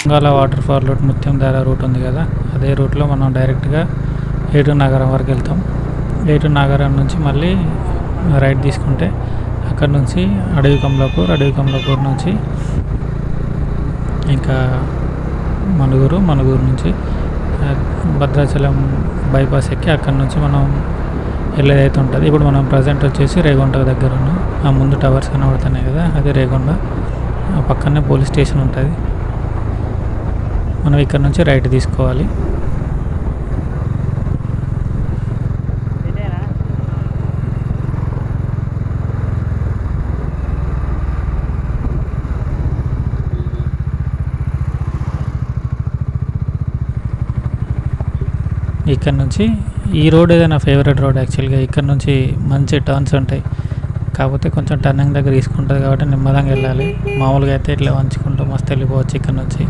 గంగాల water fall route ముత్యంధార route ఉంది కదా, అదే రూట్లో మనం డైరెక్ట్గా ఏటూరునాగారం వరకు వెళ్తాం. ఏటూరునాగారం నుంచి మళ్ళీ రైట్ తీసుకుంటే అక్కడ నుంచి అడవి కమలాపూర్ నుంచి ఇంకా మనుగురు నుంచి భద్రాచలం బైపాస్ ఎక్కి అక్కడ నుంచి మనం వెళ్ళేదైతే ఉంటుంది. ఇప్పుడు మనం ప్రజెంట్ వచ్చేసి రేగొండ దగ్గర ఉన్నాం. ఆ ముందు టవర్స్ కనబడుతున్నాయి కదా, అది రేగొండ. ఆ పక్కనే పోలీస్ స్టేషన్ ఉంటుంది. మనం ఇక్కడ నుంచి రైట్ తీసుకోవాలి. ఇక్కడ నుంచి ఈ రోడ్ ఏదైనా ఫేవరెట్ రోడ్ యాక్చువల్గా. ఇక్కడ నుంచి మంచి టర్న్స్ ఉంటాయి, కాకపోతే కొంచెం టర్నింగ్ దగ్గర తీసుకుంటుంది కాబట్టి నిమ్మదంగా వెళ్ళాలి. మామూలుగా అయితే ఇట్లా వంచుకుంటూ మస్తు వెళ్ళిపోవచ్చు ఇక్కడ నుంచి.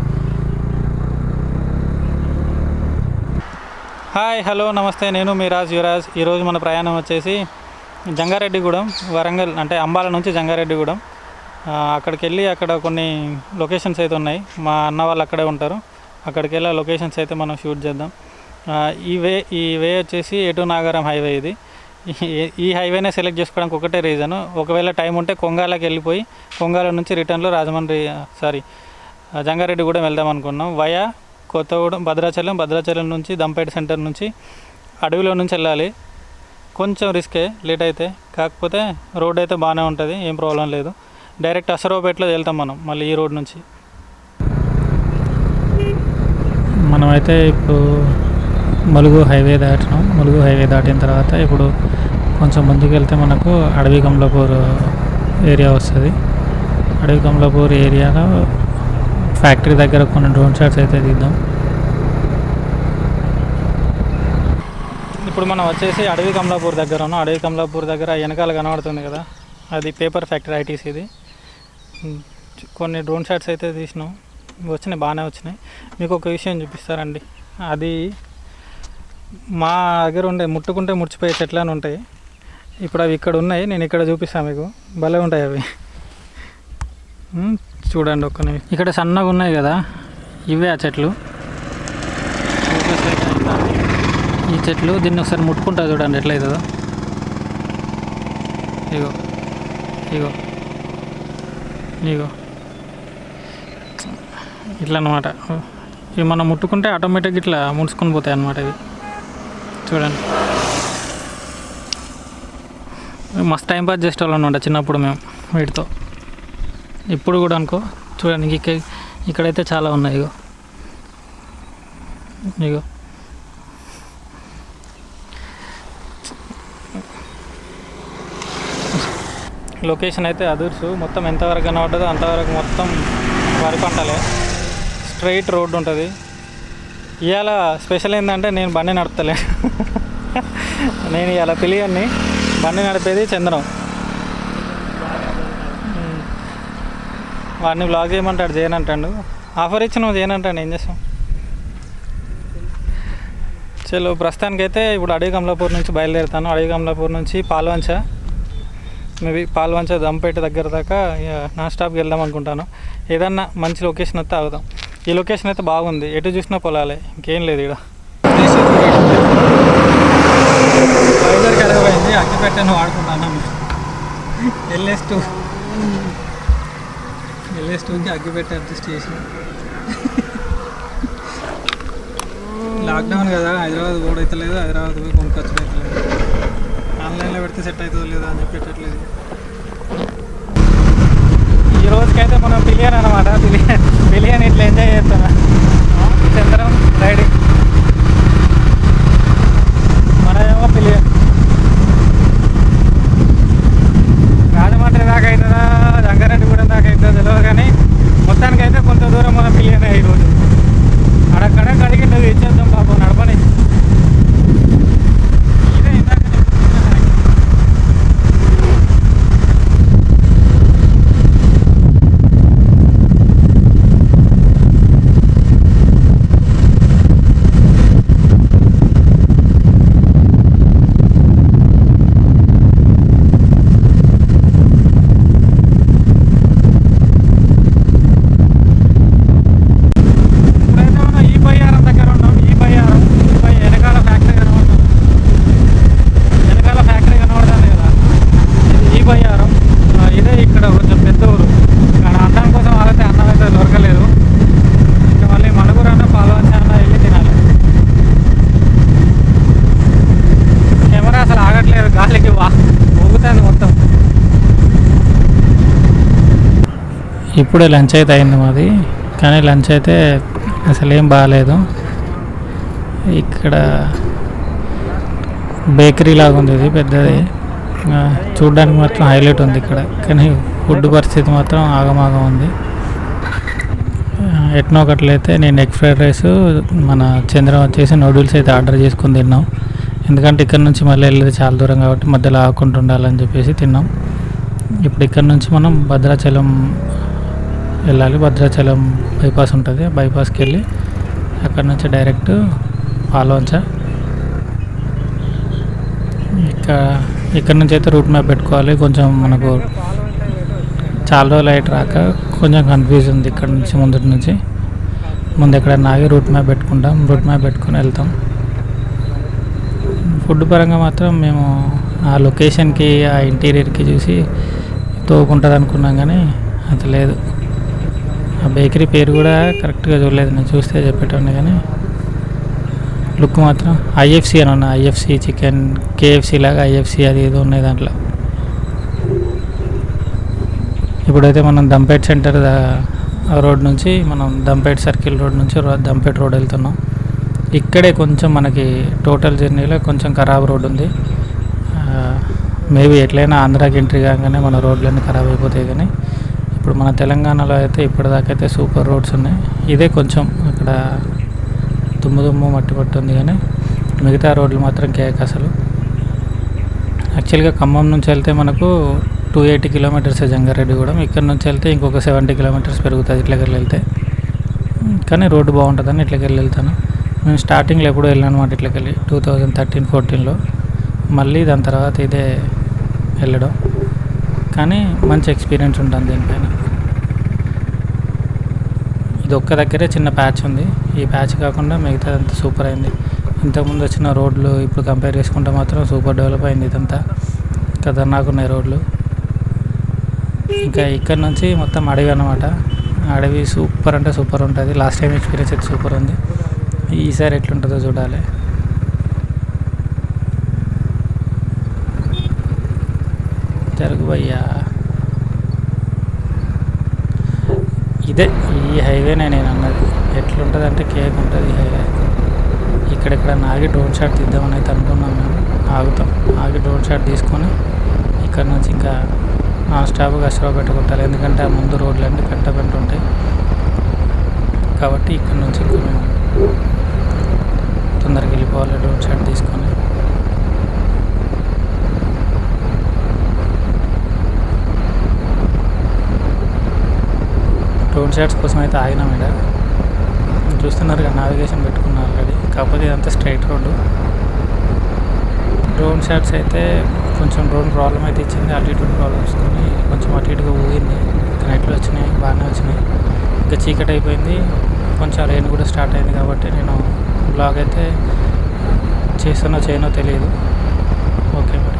హాయ్, హలో, నమస్తే. నేను మీ యువరాజ్. ఈరోజు మన ప్రయాణం వచ్చేసి జంగారెడ్డిగూడెం, వరంగల్, అంటే అంబాల నుంచి జంగారెడ్డిగూడెం. అక్కడికి వెళ్ళి అక్కడ కొన్ని లొకేషన్స్ అయితే ఉన్నాయి. మా అన్న వాళ్ళు అక్కడే ఉంటారు. అక్కడికి వెళ్ళి లొకేషన్స్ అయితే మనం షూట్ చేద్దాం. ఈ వే వచ్చేసి ఏటూరునాగారం హైవే. ఇది ఈ హైవేనే సెలెక్ట్ చేసుకోవడానికి ఒకటే రీజను, ఒకవేళ టైం ఉంటే కొంగాలకి వెళ్ళిపోయి కొంగాల నుంచి రిటర్న్లో జంగారెడ్డిగూడెం వెళ్దాం అనుకున్నాం. వయా కొత్తగూడెం, భద్రాచలం నుంచి దంపేట సెంటర్ నుంచి అడవిలో నుంచి వెళ్ళాలి. కొంచెం రిస్కే, లేట్ అయితే. కాకపోతే రోడ్ అయితే బాగానే ఉంటుంది, ఏం ప్రాబ్లం లేదు. డైరెక్ట్ అసరావుపేటలో వెళ్తాం మనం మళ్ళీ ఈ రోడ్ నుంచి. మనమైతే ఇప్పుడు ములుగు హైవే దాటినాం. ములుగు హైవే దాటిన తర్వాత ఇప్పుడు కొంచెం ముందుకు వెళ్తే మనకు అడవి కమలాపూర్ ఏరియా వస్తుంది. అడవి కమలాపూర్ ఏరియాలో ఫ్యాక్టరీ దగ్గర కొన్ని డ్రోన్ షాట్స్ అయితే తీద్దాం. ఇప్పుడు మనం వచ్చేసి అడవి కమలాపూర్ దగ్గర ఉన్నాం. అడవి కమలాపూర్ దగ్గర వెనకాల కనబడుతుంది కదా, అది పేపర్ ఫ్యాక్టరీ, ఐటీసీది. కొన్ని డ్రోన్ షాట్స్ అయితే తీసినాం, వచ్చినాయి, బాగానే వచ్చినాయి. మీకు ఒక విషయం చూపిస్తారండి. అది మా దగ్గర ఉండే ముట్టుకుంటే ముడిచిపోయే చెట్లు అని ఉంటాయి. ఇప్పుడు అవి ఇక్కడ ఉన్నాయి, నేను ఇక్కడ చూపిస్తాను మీకు. భలే ఉంటాయి అవి, చూడండి ఒక్క నిమిషం. ఇక్కడ సన్నగా ఉన్నాయి కదా, ఇవే ఆ చెట్లు. ఈ చెట్లు దీన్ని ఒకసారి ముట్టుకుంటా చూడండి ఎట్లయితుందో. ఇగో ఇగో ఇగో ఇట్లా అన్నమాట. ఇవి మనం ముట్టుకుంటే ఆటోమేటిక్గా ఇట్లా ముడుచుకొని పోతాయి అన్నమాట. ఇవి చూడండి, మస్తు టైంపాస్ చేసేవాళ్ళం అనమాట చిన్నప్పుడు మేము వీటితో. ఇప్పుడు కూడా అనుకో, చూడండి ఇక్కడైతే చాలా ఉన్నాయి. ఇగో ఇగో లొకేషన్ అయితే అదుర్సు. మొత్తం ఎంతవరకు కనబడ్డదో అంతవరకు మొత్తం వరి పంటలే, స్ట్రైట్ రోడ్డు ఉంటుంది. ఇవాళ స్పెషల్ ఏంటంటే నేను బండి నడుపుతలే. నేను ఇవాళ పిలియన్ని, బండి నడిపేది చంద్రం. వాడిని బ్లాగ్ చేయమంటాడు, చేయనంటాడు. ఆఫర్ ఇచ్చి నువ్వు చేయనంటాడు, ఏం చేస్తాం. చలో, ప్రస్తుతానికైతే ఇప్పుడు అడవి కమలాపూర్ నుంచి బయలుదేరుతాను. అడవి కమలాపూర్ నుంచి పాల్వంచ దంపేట దగ్గర దాకా నాన్ స్టాప్కి వెళ్దాం అనుకుంటాను. ఏదన్నా మంచి లొకేషన్ వస్తే ఆగుదాం. ఈ లొకేషన్ అయితే బాగుంది, ఎటు చూసినా పొలాలే, ఇంకేం లేదు. ఇక్కడ వైజాగ్ అడగపోయింది, అగ్గిపెట్టను వాడుకుంటాను. LS2కి అగ్గిపెట్టి అడ్జస్ట్ చేసి. లాక్డౌన్ కదా, హైదరాబాద్ కూడా అయితే లేదు, హైదరాబాద్ పోయి కొనుక్కొచ్చు అయితే లేదు. ఆన్లైన్లో పెడితే సెట్ అవుతుందో లేదా అని చెప్పి పెట్టట్లేదు. ఈ రోజుకైతే మనం పిలియన్ అనమాట. పిలియన్ ఇట్లా ఎంజాయ్ చేస్తాను. చంద్రం రైడింగ్, మనమేమో పిలియన్. రాజమండ్రి దాకా అవుతుందా, జంగారెడ్డిగూడెం దాకా అవుతుందో తెలియదు, కానీ మొత్తానికైతే కొంత దూరం మనం పిలియన్. ఈరోజు అడక్కడ కడిగి నువ్వు ఇచ్చేద్దాం పాపం, నడపని. ఇదే ఇందాక ఇప్పుడే లంచ్ అయితే అయింది మాది, కానీ లంచ్ అయితే అసలు ఏం బాగాలేదు. ఇక్కడ బేకరీ లాగా ఉంది, ఇది పెద్దది, చూడ్డానికి మాత్రం హైలైట్ ఉంది ఇక్కడ, కానీ ఫుడ్ పరిస్థితి మాత్రం ఆగమాగం ఉంది. ఎట్నో ఒకట్లయితే నేను ఎగ్ ఫ్రైడ్ రైస్, మన చంద్రం వచ్చేసి నూడిల్స్ అయితే ఆర్డర్ చేసుకుని తిన్నాం. ఎందుకంటే ఇక్కడ నుంచి మళ్ళీ వెళ్ళేది చాలా దూరం కాబట్టి మధ్యలో ఆకుండా ఉండాలని చెప్పేసి తిన్నాం. ఇప్పుడు ఇక్కడ నుంచి మనం భద్రాచలం వెళ్ళాలి. భద్రాచలం బైపాస్ ఉంటుంది, బైపాస్కి వెళ్ళి అక్కడ నుంచి డైరెక్ట్ పాల్వంచ. ఇక్కడ నుంచి అయితే రూట్ మ్యాప్ పెట్టుకోవాలి. కొంచెం మనకు చాలా రోజులు అయితే రాక కొంచెం కన్ఫ్యూజ్ ఉంది. ఇక్కడ నుంచి ముందు ఎక్కడైనా ఆగి రూట్ మ్యాప్ పెట్టుకుంటాం, రూట్ మ్యాప్ పెట్టుకుని వెళ్తాం. ఫుడ్ పరంగా మాత్రం మేము ఆ లొకేషన్కి, ఆ ఇంటీరియర్కి చూసి తోకుంటుంది అనుకున్నాం, కానీ అది లేదు. ఆ బేకరీ పేరు కూడా కరెక్ట్గా చూడలేదు, నేను చూస్తే చెప్పేటోని, కానీ లుక్ మాత్రం ఐఎఫ్సి అని ఉన్నా, ఐఎఫ్సి చికెన్, కేఎఫ్సి లాగా ఐఎఫ్సి అది ఏదో ఉన్నాయి దాంట్లో. ఇప్పుడైతే మనం దంపేట్ సెంటర్ రోడ్ నుంచి, మనం దంపేట్ సర్కిల్ రోడ్ నుంచి దంపేట్ రోడ్ వెళ్తున్నాం. ఇక్కడే కొంచెం మనకి టోటల్ జర్నీలో కొంచెం ఖరాబ్ రోడ్ ఉంది. మేబీ ఎట్లయినా ఆంధ్రాకి ఎంట్రీ కాగానే మన రోడ్లన్నీ ఖరాబ్ అయిపోతాయి, కానీ ఇప్పుడు మన తెలంగాణలో అయితే ఇప్పటిదాకైతే సూపర్ రోడ్స్ ఉన్నాయి. ఇదే కొంచెం అక్కడ దుమ్ము మట్టి ఉంది, కానీ మిగతా రోడ్లు మాత్రం కేక్ అసలు. యాక్చువల్గా ఖమ్మం నుంచి వెళ్తే మనకు 280 కిలోమీటర్స్ జంగారెడ్డిగూడెం. ఇక్కడ నుంచి వెళ్తే ఇంకొక 70 కిలోమీటర్స్ పెరుగుతుంది ఇట్లకెళ్ళి వెళ్తే. కానీ రోడ్డు బాగుంటుందని ఇట్లకెళ్ళి వెళ్తాను. నేను స్టార్టింగ్లో ఎప్పుడు వెళ్ళాను అనమాట ఇట్లకెళ్ళి 2013-14లో. మళ్ళీ దాని తర్వాత ఇదే వెళ్ళడం, కానీ మంచి ఎక్స్పీరియన్స్ ఉంటుంది దీనిపైన. ఇది ఒక్క దగ్గరే చిన్న ప్యాచ్ ఉంది, ఈ ప్యాచ్ కాకుండా మిగతాదంతా సూపర్ అయింది. ఇంతకుముందు వచ్చిన రోడ్లు ఇప్పుడు కంపేర్ చేసుకుంటే మాత్రం సూపర్ డెవలప్ అయింది. ఇదంతా ఖతర్నాక్ ఉన్నాయి రోడ్లు. ఇంకా ఇక్కడ నుంచి మొత్తం అడవి అన్నమాట. అడవి సూపర్ అంటే సూపర్ ఉంటుంది. లాస్ట్ టైం ఎక్స్పీరియన్స్ అయితే సూపర్ ఉంది. ఈసారి ఎట్లుంటుందో చూడాలి. జరుగు భయ్యా, ఇదే ఈ హైవేనే నేను అన్నది. ఎట్లుంటుంది అంటే కేక్ ఉంటుంది ఈ హైవే. ఇక్కడెక్కడ ఆగి డ్రోన్ షాట్ తీద్దామని అయితే అనుకున్నాం మేము. ఆగి డ్రోన్ షాట్ తీసుకొని ఇక్కడ నుంచి ఇంకా నాన్ స్టాప్గా అసలు పెట్టుకుంటారు, ఎందుకంటే ఆ ముందు రోడ్లన్నీ పెంట ఉంటాయి కాబట్టి ఇక్కడ నుంచి ఇంకా మేము తొందరగా వెళ్ళిపోవాలి డ్రోన్ షాట్ తీసుకొని. డ్రోన్ షాట్స్ కోసం అయితే ఆగినాం. ఇక్కడ చూస్తున్నారు కదా, నావిగేషన్ పెట్టుకున్నాం ఆల్రెడీ. కాకపోతే ఇదంతా స్ట్రైట్ రోడ్డు. డ్రోన్ షాట్స్ అయితే కొంచెం డ్రోన్ ప్రాబ్లం అయితే ఇచ్చింది, ఆల్టిట్యూడ్ ప్రాబ్లమ్స్ కొని కొంచెం అటు ఇటుగా ఊగింది. నైట్లో వచ్చినాయి, బాగానే వచ్చినాయి. ఇంకా చీకటి అయిపోయింది, కొంచెం రెయిన్ కూడా స్టార్ట్ అయింది. కాబట్టి నేను బ్లాగ్ అయితే చేస్తానో చేయనో తెలియదు. ఓకే మరి.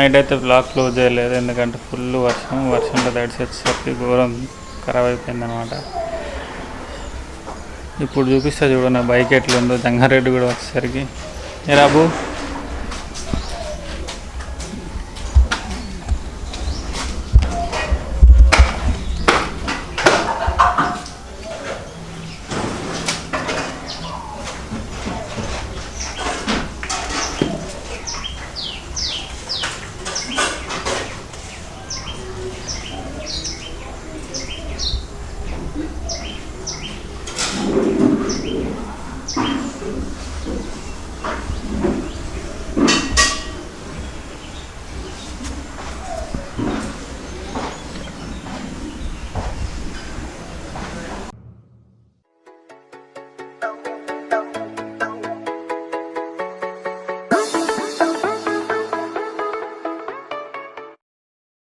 నైట్ అయితే బ్లాగ్ క్లోజ్ చేయలేదు, ఎందుకంటే ఫుల్ వర్షంలో తడిసి వచ్చేసరికి ఘోరం ఖరాబ్ అయిపోయింది అనమాట. ఇప్పుడు చూపిస్తా చూడు నా బైక్ ఎట్లుందో జంగారెడ్డి కూడా వచ్చేసరికి. ఏ రాబు